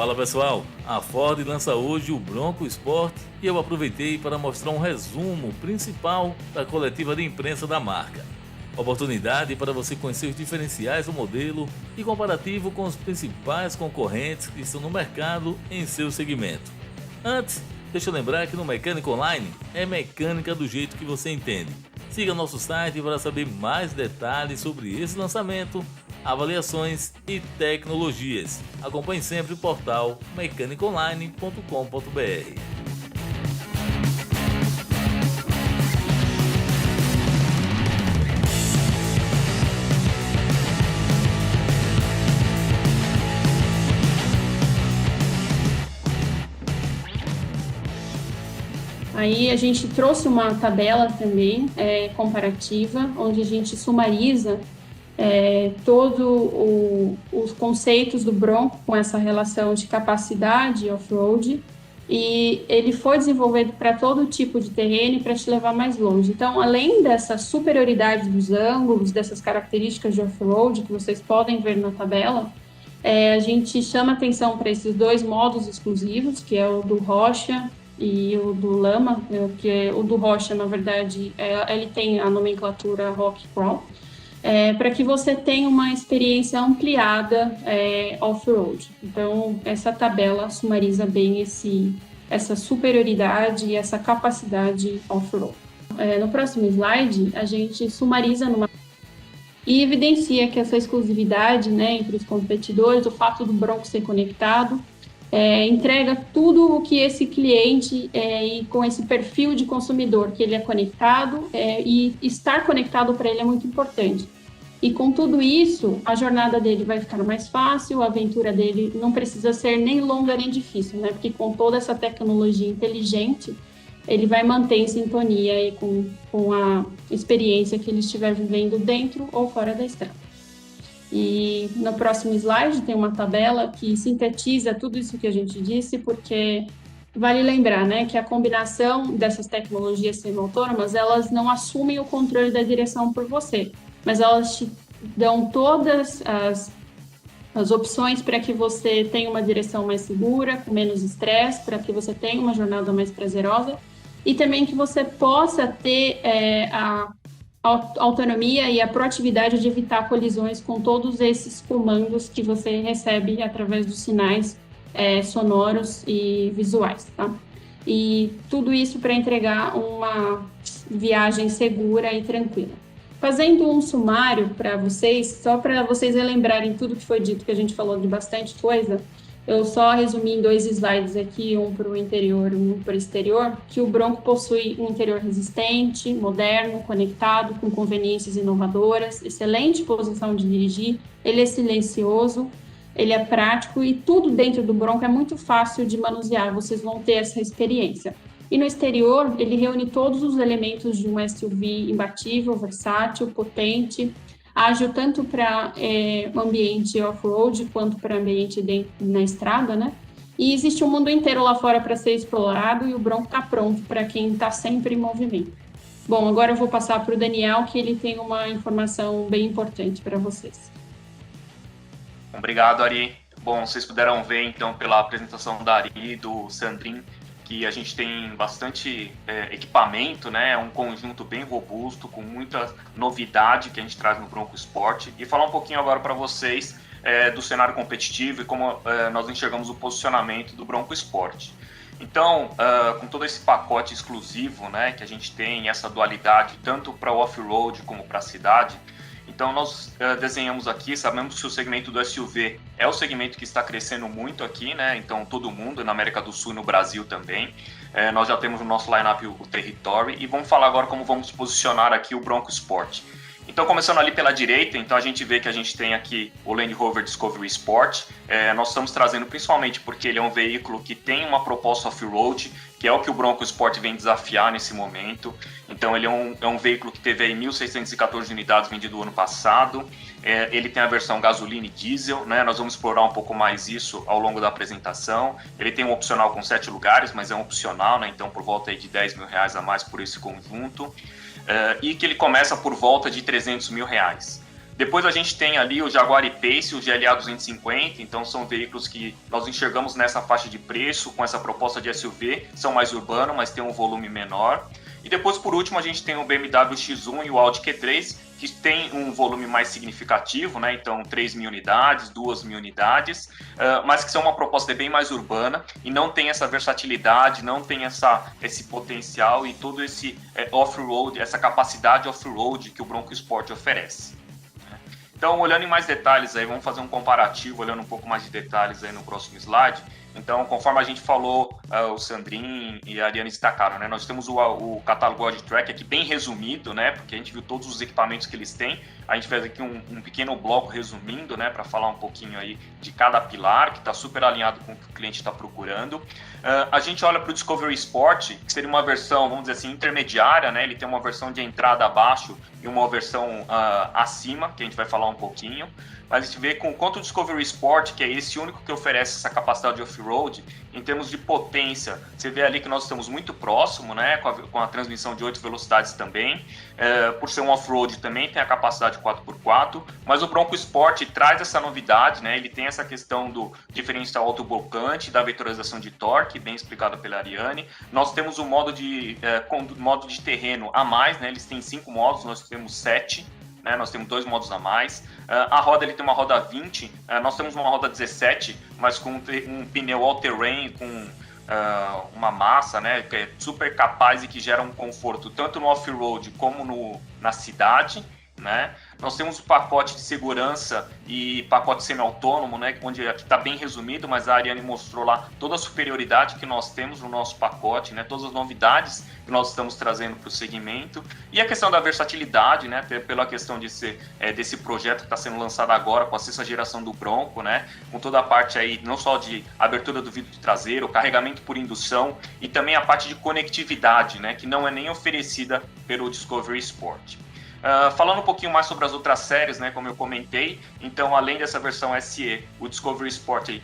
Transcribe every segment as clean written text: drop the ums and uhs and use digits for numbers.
Fala pessoal, a Ford lança hoje o Bronco Sport e eu aproveitei para mostrar um resumo principal da coletiva de imprensa da marca. Oportunidade para você conhecer os diferenciais do modelo e comparativo com os principais concorrentes que estão no mercado em seu segmento. Antes, deixa eu lembrar que no Mecânica Online é mecânica do jeito que você entende. Siga nosso site para saber mais detalhes sobre esse lançamento, avaliações e tecnologias. Acompanhe sempre o portal mecanicaonline.com.br. Aí a gente trouxe uma tabela também comparativa, onde a gente sumariza todos os conceitos do Bronco com essa relação de capacidade off-road, e ele foi desenvolvido para todo tipo de terreno e para te levar mais longe. Então, além dessa superioridade dos ângulos, dessas características de off-road que vocês podem ver na tabela, a gente chama atenção para esses dois modos exclusivos, que é o do Rocha e o do Lama, que o do Rocha, na verdade, ele tem a nomenclatura Rock Crawl, para que você tenha uma experiência ampliada off-road. Então, essa tabela sumariza bem essa superioridade e essa capacidade off-road. No próximo slide, a gente sumariza e evidencia que essa exclusividade, entre os competidores, o fato do Bronco ser conectado, entrega tudo o que esse cliente e com esse perfil de consumidor, que ele é conectado, e estar conectado para ele é muito importante. E com tudo isso, a jornada dele vai ficar mais fácil, a aventura dele não precisa ser nem longa nem difícil, né? Porque com toda essa tecnologia inteligente, ele vai manter em sintonia aí com a experiência que ele estiver vivendo dentro ou fora da estrada. E no próximo slide tem uma tabela que sintetiza tudo isso que a gente disse, porque vale lembrar, né, que a combinação dessas tecnologias semi-autônomas, elas não assumem o controle da direção por você, mas elas te dão todas as opções para que você tenha uma direção mais segura, com menos estresse, para que você tenha uma jornada mais prazerosa e também que você possa ter a autonomia e a proatividade de evitar colisões com todos esses comandos que você recebe através dos sinais sonoros e visuais, tá? E tudo isso para entregar uma viagem segura e tranquila. Fazendo um sumário para vocês, só para vocês relembrarem tudo que foi dito, que a gente falou de bastante coisa, eu só resumi em 2 slides aqui, um para o interior e um para o exterior, que o Bronco possui um interior resistente, moderno, conectado, com conveniências inovadoras, excelente posição de dirigir, ele é silencioso, ele é prático e tudo dentro do Bronco é muito fácil de manusear, vocês vão ter essa experiência. E no exterior, ele reúne todos os elementos de um SUV imbatível, versátil, potente, ágil tanto para ambiente off-road quanto para ambiente na estrada, né? E existe um mundo inteiro lá fora para ser explorado e o Bronco está pronto para quem está sempre em movimento. Bom, agora eu vou passar para o Daniel, que ele tem uma informação bem importante para vocês. Obrigado, Ari. Bom, vocês puderam ver, então, pela apresentação da Ari e do Sandrin, que a gente tem bastante equipamento, né? Um conjunto bem robusto, com muita novidade que a gente traz no Bronco Sport. E falar um pouquinho agora para vocês do cenário competitivo e como nós enxergamos o posicionamento do Bronco Sport. Então, com todo esse pacote exclusivo, né, que a gente tem, essa dualidade tanto para o off-road como para a cidade, então nós desenhamos aqui, sabemos que o segmento do SUV é o segmento que está crescendo muito aqui, né? Então todo mundo, na América do Sul e no Brasil também. Nós já temos no nosso line-up o Territory e vamos falar agora como vamos posicionar aqui o Bronco Sport. Então, começando ali pela direita, então a gente vê que a gente tem aqui o Land Rover Discovery Sport. Nós estamos trazendo principalmente porque ele é um veículo que tem uma proposta off-road, que é o que o Bronco Sport vem desafiar nesse momento. Então, ele é um veículo que teve aí 1.614 unidades vendido ano passado. Ele tem a versão gasolina e diesel, né? Nós vamos explorar um pouco mais isso ao longo da apresentação. Ele tem um opcional com 7 lugares, mas é um opcional, né? Então por volta aí de R$10 mil a mais por esse conjunto. E que ele começa por volta de R$300 mil. Depois a gente tem ali o Jaguar E-Pace, o GLA 250, então são veículos que nós enxergamos nessa faixa de preço, com essa proposta de SUV, são mais urbanos, mas tem um volume menor. E depois, por último, a gente tem o BMW X1 e o Audi Q3, que tem um volume mais significativo, né? Então 3.000 unidades, 2.000 unidades, mas que são uma proposta bem mais urbana e não tem essa versatilidade, não tem esse potencial e todo esse off-road, essa capacidade off-road que o Bronco Sport oferece. Então, olhando em mais detalhes aí, vamos fazer um comparativo, olhando um pouco mais de detalhes aí no próximo slide. Então, conforme a gente falou, o Sandrin e a Ariane destacaram, né? Nós temos o catálogo AudiTrack aqui bem resumido, né? Porque a gente viu todos os equipamentos que eles têm. A gente fez aqui um pequeno bloco resumindo, né? Para falar um pouquinho aí de cada pilar, que está super alinhado com o que o cliente está procurando. A gente olha para o Discovery Sport, que seria uma versão, vamos dizer assim, intermediária, né? Ele tem uma versão de entrada abaixo e uma versão acima, que a gente vai falar um pouquinho. Mas a gente vê quanto o Discovery Sport, que é esse único que oferece essa capacidade de off-road, em termos de potência, você vê ali que nós estamos muito próximo, né, com a transmissão de 8 velocidades também. Por ser um off-road também tem a capacidade 4x4, mas o Bronco Sport traz essa novidade, né, ele tem essa questão do diferencial autoblocante, da vetorização de torque, bem explicado pela Ariane. Nós temos o modo de terreno a mais, né, eles têm 5 modos, nós temos 7. Nós temos 2 modos a mais. A roda ele tem uma roda 20, nós temos uma roda 17, mas com um pneu all-terrain, com uma massa, né, que é super capaz e que gera um conforto tanto no off-road como na cidade, né? Nós temos o pacote de segurança e pacote semi-autônomo, né, onde aqui está bem resumido, mas a Ariane mostrou lá toda a superioridade que nós temos no nosso pacote, né, todas as novidades que nós estamos trazendo para o segmento, e a questão da versatilidade, né, pela questão de ser desse projeto que está sendo lançado agora com a 6ª geração do Bronco, né, com toda a parte aí, não só de abertura do vidro traseiro, carregamento por indução e também a parte de conectividade, né, que não é nem oferecida pelo Discovery Sport. Falando um pouquinho mais sobre as outras séries, né, como eu comentei, então além dessa versão SE, o Discovery Sport,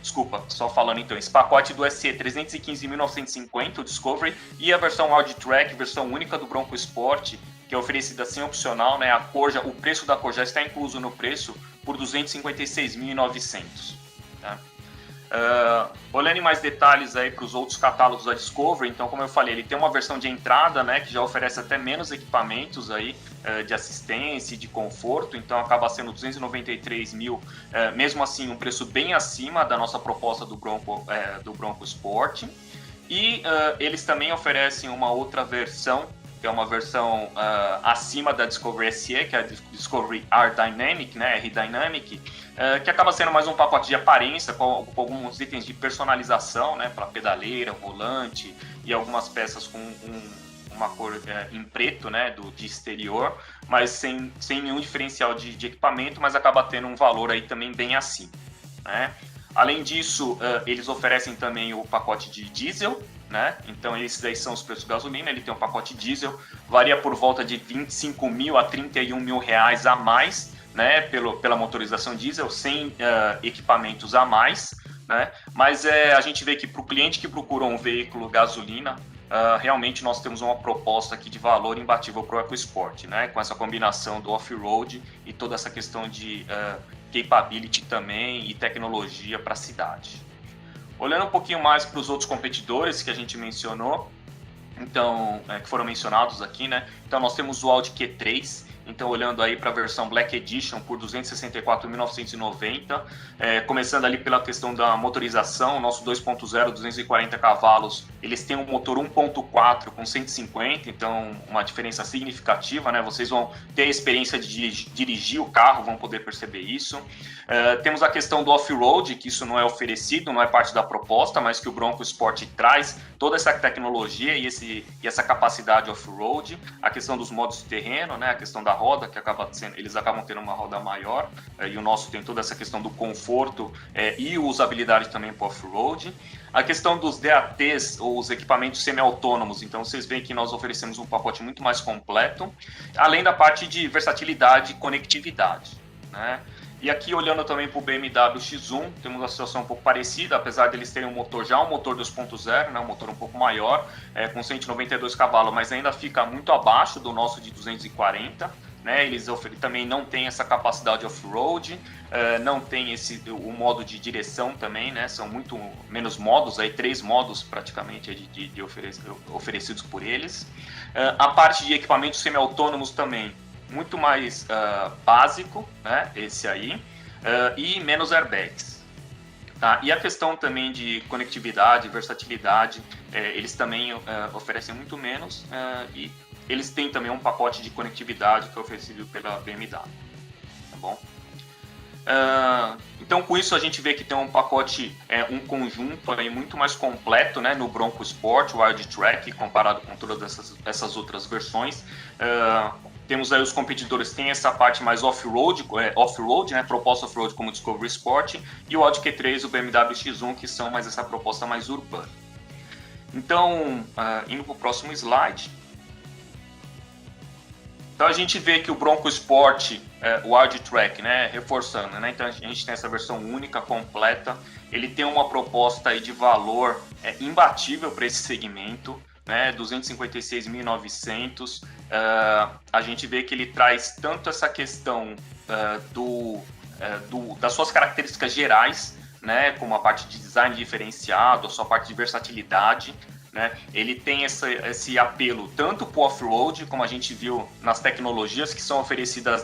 só falando então, esse pacote do SE 315.950, o Discovery, e a versão AudiTrack, versão única do Bronco Sport, que é oferecida sem opcional, né, o preço da cor já está incluso no preço por 256.900, tá? Olhando em mais detalhes aí para os outros catálogos da Discovery, então como eu falei, ele tem uma versão de entrada, né, que já oferece até menos equipamentos aí de assistência e de conforto, então acaba sendo 293 mil, mesmo assim um preço bem acima da nossa proposta do Bronco Sport. E eles também oferecem uma outra versão, que é uma versão acima da Discovery SE, que é a Discovery R-Dynamic, né, R-Dynamic, que acaba sendo mais um pacote de aparência, com alguns itens de personalização, né, para pedaleira, volante e algumas peças com uma cor em preto, né, de exterior, mas sem nenhum diferencial de equipamento, mas acaba tendo um valor aí também bem acima, né? Além disso, eles oferecem também o pacote de diesel, né? Então esses aí são os preços de gasolina, ele tem um pacote diesel, varia por volta de 25 mil a 31 mil reais a mais, né, pela motorização diesel, sem equipamentos a mais, né? Mas a gente vê que para o cliente que procura um veículo gasolina, realmente nós temos uma proposta aqui de valor imbatível para o EcoSport, né? Com essa combinação do off-road e toda essa questão de capability também e tecnologia para a cidade. Olhando um pouquinho mais para os outros competidores que a gente mencionou, então, que foram mencionados aqui, né? Então nós temos o Audi Q3, então olhando aí para a versão Black Edition por 264.990, começando ali pela questão da motorização, nosso 2.0, 240 cavalos, eles têm um motor 1.4 com 150, então uma diferença significativa, né? Vocês vão ter a experiência de dirigir o carro, vão poder perceber isso. Temos a questão do off-road, que isso não é oferecido, não é parte da proposta, mas que o Bronco Sport traz toda essa tecnologia e essa capacidade off-road, a questão dos modos de terreno, né? A questão da roda, que eles acabam tendo uma roda maior, e o nosso tem toda essa questão do conforto e usabilidade também para off-road. A questão dos DATs, ou os equipamentos semi-autônomos, então vocês veem que nós oferecemos um pacote muito mais completo, além da parte de versatilidade e conectividade, né? E aqui, olhando também para o BMW X1, temos uma situação um pouco parecida, apesar deles terem um motor 2.0, né, um motor um pouco maior, com 192 cavalos, mas ainda fica muito abaixo do nosso de 240, né? Eles também não têm essa capacidade off-road, não tem o modo de direção também, né? São muito menos modos, aí 3 modos praticamente oferecidos por eles. A parte de equipamentos semi-autônomos também, muito mais básico, né? Esse aí, e menos airbags. Tá? E a questão também de conectividade, versatilidade, eles também oferecem muito menos, e eles têm também um pacote de conectividade que é oferecido pela BMW, tá bom? Então, com isso, a gente vê que tem um pacote, um conjunto aí muito mais completo, né, no Bronco Sport, Wildtrak, comparado com todas essas outras versões. Temos aí os competidores, tem essa parte mais off-road, né, proposta off-road como o Discovery Sport, e o Audi Q3 e o BMW X1, que são mais essa proposta mais urbana. Então, indo para o próximo slide. Então a gente vê que o Bronco Sport, o Wildtrak, né, reforçando, né, então a gente tem essa versão única, completa, ele tem uma proposta aí de valor imbatível para esse segmento, né, 256.900. A gente vê que ele traz tanto essa questão das suas características gerais, né, como a parte de design diferenciado, a sua parte de versatilidade, né? Ele tem esse apelo tanto para o off-road, como a gente viu nas tecnologias que são oferecidas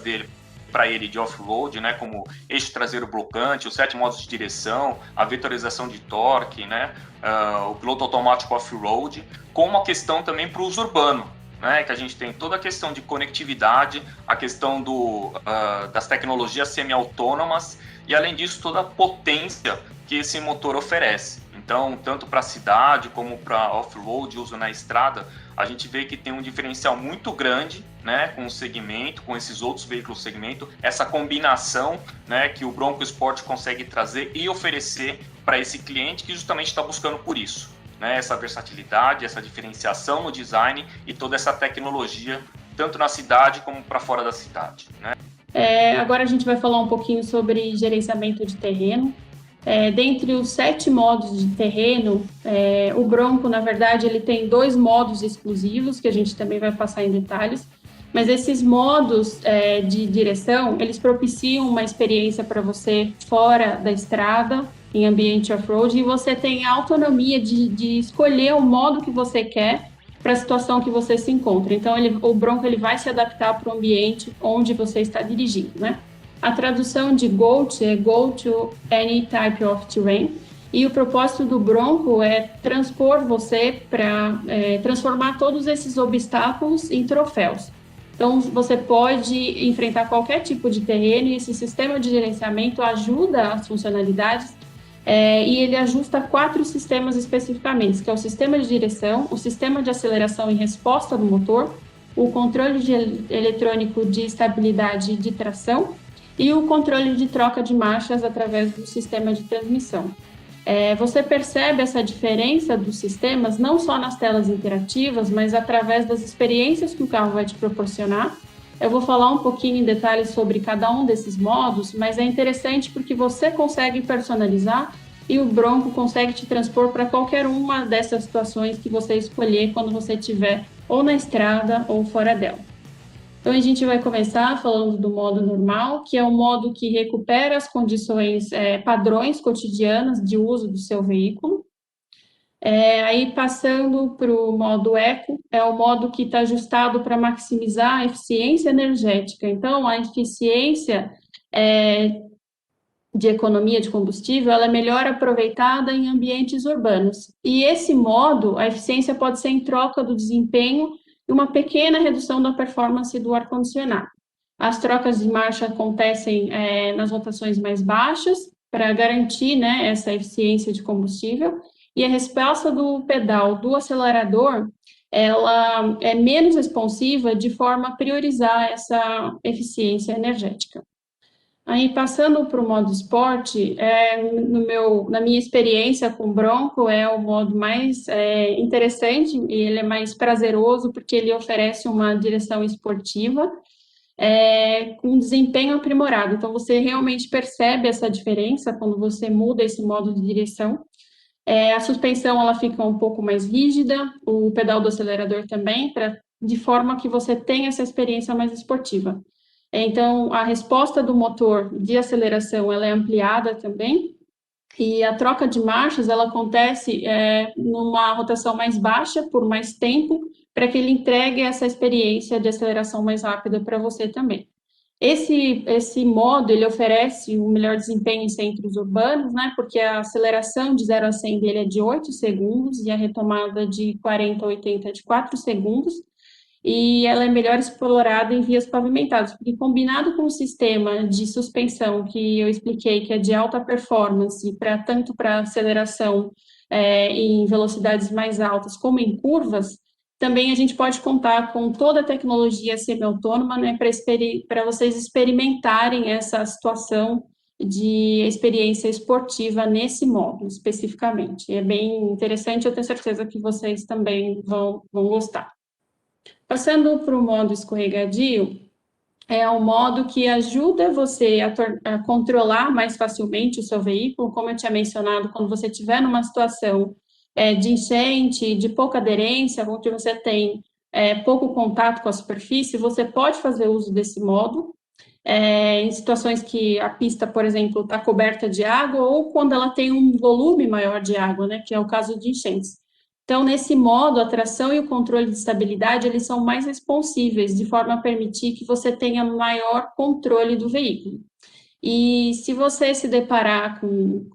para ele de off-road, né? Como eixo traseiro blocante, os 7 modos de direção, a vetorização de torque, né? O piloto automático off-road, com uma questão também para o uso urbano, né? Que a gente tem toda a questão de conectividade, a questão das tecnologias semi-autônomas e, além disso, toda a potência que esse motor oferece. Então, tanto para a cidade como para off-road, uso na estrada, a gente vê que tem um diferencial muito grande, né, com o segmento, com esses outros veículos segmento, essa combinação, né, que o Bronco Sport consegue trazer e oferecer para esse cliente que justamente está buscando por isso, né, essa versatilidade, essa diferenciação no design e toda essa tecnologia, tanto na cidade como para fora da cidade, né? Agora a gente vai falar um pouquinho sobre gerenciamento de terreno. Dentre os 7 modos de terreno, o Bronco, na verdade, ele tem 2 modos exclusivos, que a gente também vai passar em detalhes, mas esses modos de direção, eles propiciam uma experiência para você fora da estrada, em ambiente off-road, e você tem a autonomia de escolher o modo que você quer para a situação que você se encontra. Então, o Bronco ele vai se adaptar para o ambiente onde você está dirigindo, né? A tradução de GOAT é Go to Any Type of Terrain, e o propósito do Bronco é transpor você para transformar todos esses obstáculos em troféus. Então, você pode enfrentar qualquer tipo de terreno e esse sistema de gerenciamento ajuda as funcionalidades e ele ajusta 4 sistemas especificamente, que é o sistema de direção, o sistema de aceleração e resposta do motor, o controle eletrônico de estabilidade de tração e o controle de troca de marchas através do sistema de transmissão. Você percebe essa diferença dos sistemas não só nas telas interativas, mas através das experiências que o carro vai te proporcionar. Eu vou falar um pouquinho em detalhes sobre cada um desses modos, mas é interessante porque você consegue personalizar e o Bronco consegue te transpor para qualquer uma dessas situações que você escolher quando você estiver ou na estrada ou fora dela. Então, a gente vai começar falando do modo normal, que é o modo que recupera as condições padrões cotidianas de uso do seu veículo. Aí, passando para o modo Eco, é o modo que está ajustado para maximizar a eficiência energética. Então, a eficiência de economia de combustível, ela é melhor aproveitada em ambientes urbanos. E esse modo, a eficiência pode ser em troca do desempenho e uma pequena redução da performance do ar-condicionado. As trocas de marcha acontecem nas rotações mais baixas, para garantir, né, essa eficiência de combustível, e a resposta do pedal do acelerador, ela é menos responsiva de forma a priorizar essa eficiência energética. Aí, passando para o modo esporte, na minha experiência com o Bronco, é o modo mais interessante e ele é mais prazeroso porque ele oferece uma direção esportiva com desempenho aprimorado. Então, você realmente percebe essa diferença quando você muda esse modo de direção. A suspensão ela fica um pouco mais rígida, o pedal do acelerador também, para de forma que você tenha essa experiência mais esportiva. Então, a resposta do motor de aceleração ela é ampliada também, e a troca de marchas ela acontece numa rotação mais baixa por mais tempo, para que ele entregue essa experiência de aceleração mais rápida para você também. Esse modo, ele oferece o melhor desempenho em centros urbanos, né, porque a aceleração de 0 a 100 dele é de 8 segundos e a retomada de 40 a 80 é de 4 segundos, e ela é melhor explorada em vias pavimentadas, porque combinado com o sistema de suspensão que eu expliquei, que é de alta performance, tanto para aceleração em velocidades mais altas, como em curvas, também a gente pode contar com toda a tecnologia semi-autônoma, né, para vocês experimentarem essa situação de experiência esportiva nesse modo, especificamente. É bem interessante, eu tenho certeza que vocês também vão gostar. Passando para o modo escorregadio, é um modo que ajuda você a controlar mais facilmente o seu veículo, como eu tinha mencionado, quando você estiver numa situação de enchente, de pouca aderência, onde você tem pouco contato com a superfície, você pode fazer uso desse modo, em situações que a pista, por exemplo, está coberta de água, ou quando ela tem um volume maior de água, né, que é o caso de enchentes. Então, nesse modo, a tração e o controle de estabilidade, eles são mais responsíveis, de forma a permitir que você tenha maior controle do veículo. E se você se deparar com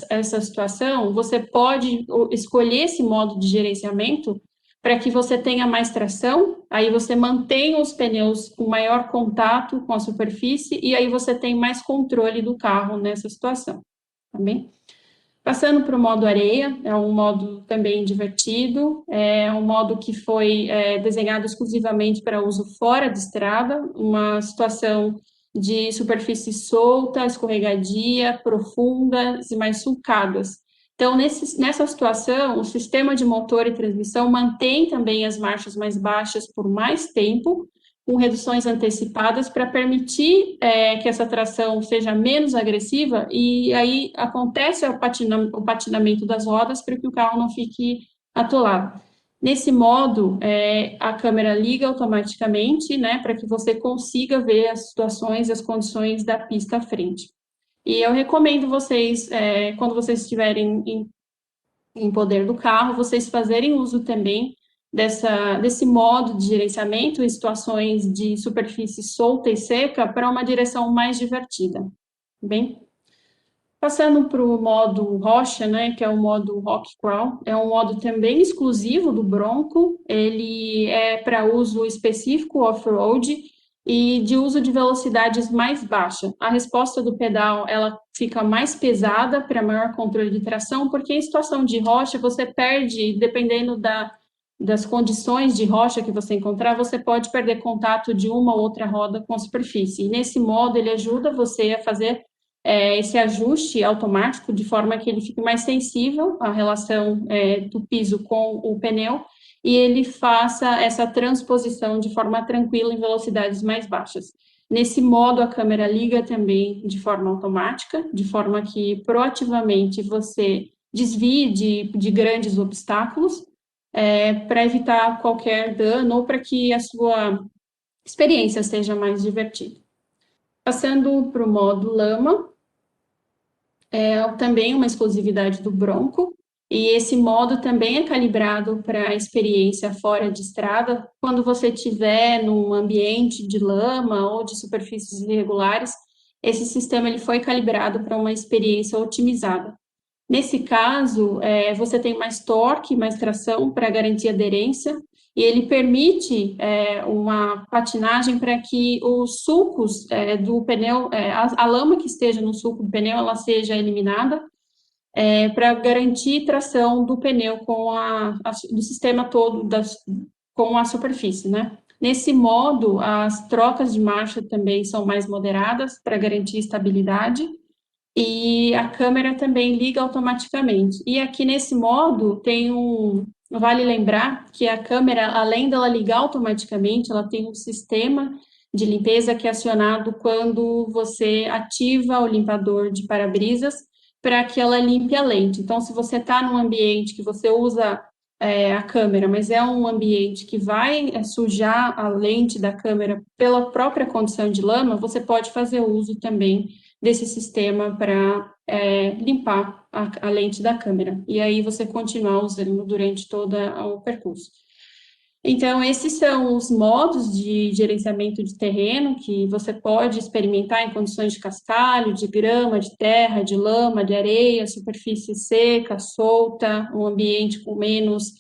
essa situação, você pode escolher esse modo de gerenciamento para que você tenha mais tração, aí você mantém os pneus com maior contato com a superfície e aí você tem mais controle do carro nessa situação, tá bem? Passando para o modo areia, é um modo também divertido, é um modo que foi desenhado exclusivamente para uso fora de estrada, uma situação de superfície solta, escorregadia, profundas e mais sulcadas. Então, nessa situação, o sistema de motor e transmissão mantém também as marchas mais baixas por mais tempo, com reduções antecipadas para permitir que essa tração seja menos agressiva e aí acontece o patinamento das rodas para que o carro não fique atolado. Nesse modo, a câmera liga automaticamente, né, para que você consiga ver as situações e as condições da pista à frente. E eu recomendo vocês, quando vocês estiverem em poder do carro, vocês fazerem uso também desse modo de gerenciamento em situações de superfície solta e seca para uma direção mais divertida. Bem, passando para o modo rocha, né, que é o modo rock crawl, é um modo também exclusivo do Bronco, ele é para uso específico off-road e de uso de velocidades mais baixa. A resposta do pedal, ela fica mais pesada para maior controle de tração, porque em situação de rocha você perde, dependendo das condições de rocha que você encontrar, você pode perder contato de uma ou outra roda com a superfície. E nesse modo, ele ajuda você a fazer esse ajuste automático, de forma que ele fique mais sensível à relação do piso com o pneu, e ele faça essa transposição de forma tranquila em velocidades mais baixas. Nesse modo, a câmera liga também de forma automática, de forma que proativamente você desvie de grandes obstáculos, para evitar qualquer dano ou para que a sua experiência seja mais divertida. Passando para o modo lama, também uma exclusividade do Bronco, e esse modo também é calibrado para a experiência fora de estrada. Quando você estiver num ambiente de lama ou de superfícies irregulares, esse sistema ele foi calibrado para uma experiência otimizada. Nesse caso, você tem mais torque, mais tração para garantir aderência, e ele permite uma patinagem para que os sulcos do pneu, a lama que esteja no sulco do pneu, ela seja eliminada, para garantir tração do pneu do sistema todo, com a superfície, né? Nesse modo, as trocas de marcha também são mais moderadas para garantir estabilidade, e a câmera também liga automaticamente. E aqui nesse modo vale lembrar que a câmera, além dela ligar automaticamente, ela tem um sistema de limpeza que é acionado quando você ativa o limpador de para-brisas para que ela limpe a lente. Então, se você está num ambiente que você usa a câmera, mas é um ambiente que vai sujar a lente da câmera pela própria condição de lama, você pode fazer uso também desse sistema para limpar a lente da câmera. E aí você continuar usando durante todo o percurso. Então, esses são os modos de gerenciamento de terreno que você pode experimentar em condições de cascalho, de grama, de terra, de lama, de areia, superfície seca, solta, um ambiente com menos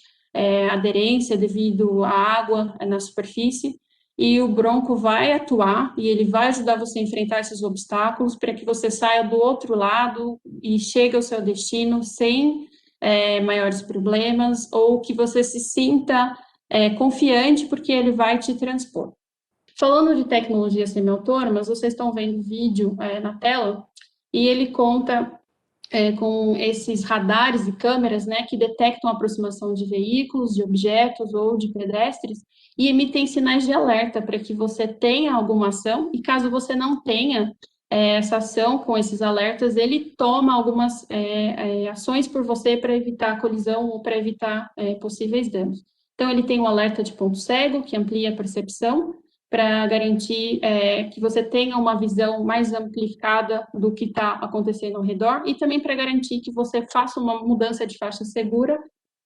aderência devido à água na superfície. E o Bronco vai atuar e ele vai ajudar você a enfrentar esses obstáculos para que você saia do outro lado e chegue ao seu destino sem maiores problemas, ou que você se sinta confiante porque ele vai te transpor. Falando de tecnologias semi-autônomas, vocês estão vendo o vídeo na tela e ele conta com esses radares e câmeras, né, que detectam a aproximação de veículos, de objetos ou de pedestres e emitem sinais de alerta para que você tenha alguma ação e caso você não tenha essa ação com esses alertas, ele toma algumas ações por você para evitar colisão ou para evitar possíveis danos. Então, ele tem um alerta de ponto cego, que amplia a percepção, para garantir que você tenha uma visão mais amplificada do que está acontecendo ao redor, e também para garantir que você faça uma mudança de faixa segura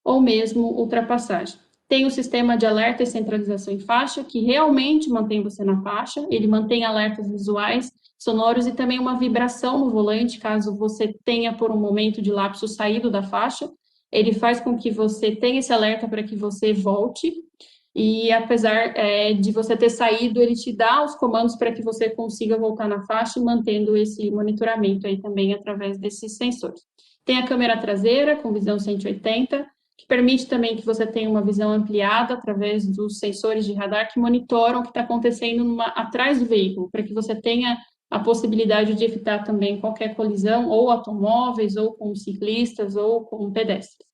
ou mesmo ultrapassagem. Tem o sistema de alerta e centralização em faixa, que realmente mantém você na faixa, ele mantém alertas visuais, sonoros e também uma vibração no volante, caso você tenha por um momento de lapso saído da faixa, ele faz com que você tenha esse alerta para que você volte, e apesar de você ter saído, ele te dá os comandos para que você consiga voltar na faixa, mantendo esse monitoramento aí também através desses sensores. Tem a câmera traseira com visão 180, que permite também que você tenha uma visão ampliada através dos sensores de radar que monitoram o que está acontecendo atrás do veículo, para que você tenha a possibilidade de evitar também qualquer colisão, ou automóveis, ou com ciclistas, ou com pedestres.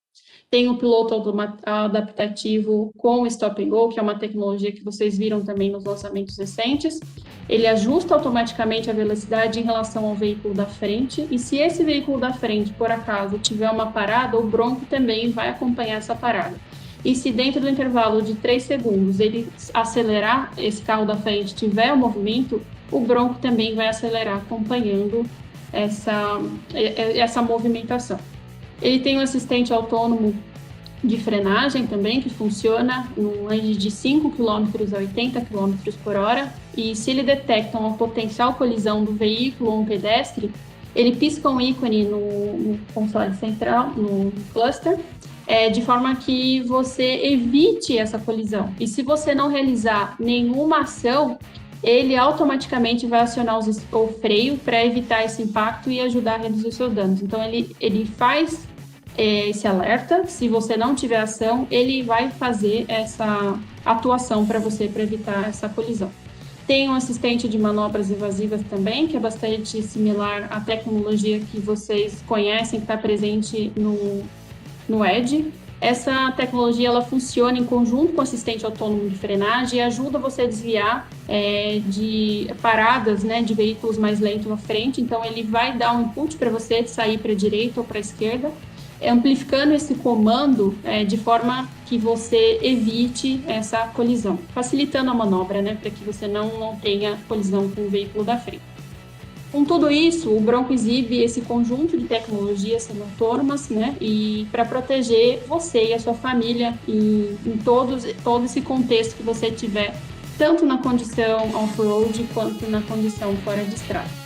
Tem o piloto adaptativo com Stop and Go, que é uma tecnologia que vocês viram também nos lançamentos recentes. Ele ajusta automaticamente a velocidade em relação ao veículo da frente, e se esse veículo da frente, por acaso, tiver uma parada, o Bronco também vai acompanhar essa parada. E se dentro do intervalo de 3 segundos ele acelerar, esse carro da frente tiver um movimento, o Bronco também vai acelerar acompanhando essa movimentação. Ele tem um assistente autônomo de frenagem também, que funciona no range de 5 km a 80 km por hora, e se ele detecta uma potencial colisão do veículo ou um pedestre, ele pisca um ícone no console central, no cluster, de forma que você evite essa colisão. E se você não realizar nenhuma ação, ele automaticamente vai acionar o freio para evitar esse impacto e ajudar a reduzir os seus danos. Então, ele faz esse alerta, se você não tiver ação, ele vai fazer essa atuação para você, para evitar essa colisão. Tem um assistente de manobras evasivas também, que é bastante similar à tecnologia que vocês conhecem, que está presente no Edge. Essa tecnologia ela funciona em conjunto com o assistente autônomo de frenagem e ajuda você a desviar de paradas, né, de veículos mais lentos à frente. Então, ele vai dar um input para você sair para a direita ou para a esquerda, amplificando esse comando de forma que você evite essa colisão, facilitando a manobra, né, para que você não tenha colisão com o veículo da frente. Com tudo isso, o Bronco exibe esse conjunto de tecnologias semi-autônomas, né, e para proteger você e a sua família em todo esse contexto que você tiver, tanto na condição off-road quanto na condição fora de estrada.